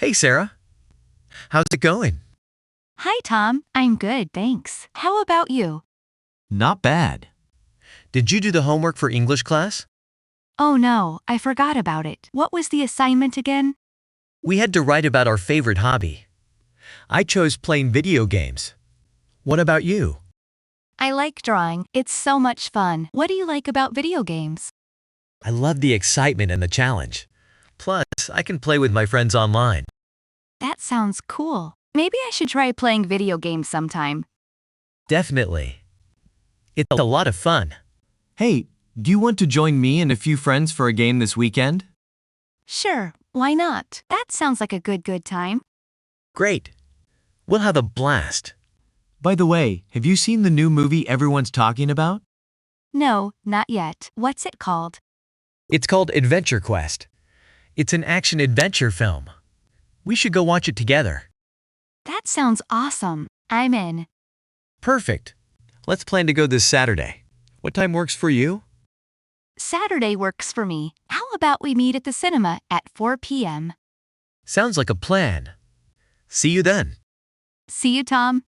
Hey, Sarah. How's it going? Hi, Tom. I'm good, thanks. How about you? Not bad. Did you do the homework for English class? Oh no, I forgot about it. What was the assignment again? We had to write about our favorite hobby. I chose playing video games. What about you? I like drawing. It's so much fun. What do you like about video games? I love the excitement and the challenge. Plus, I can play with my friends online. That sounds cool. Maybe I should try playing video games sometime. Definitely. It's a lot of fun. Hey, do you want to join me and a few friends for a game this weekend? Sure, why not? That sounds like a good time. Great. We'll have a blast. By the way, have you seen the new movie everyone's talking about? No, not yet. What's it called? It's called Adventure Quest. It's an action-adventure film. We should go watch it together. That sounds awesome. I'm in. Perfect. Let's plan to go this Saturday. What time works for you? Saturday works for me. How about we meet at the cinema at 4 p.m.? Sounds like a plan. See you then. See you, Tom.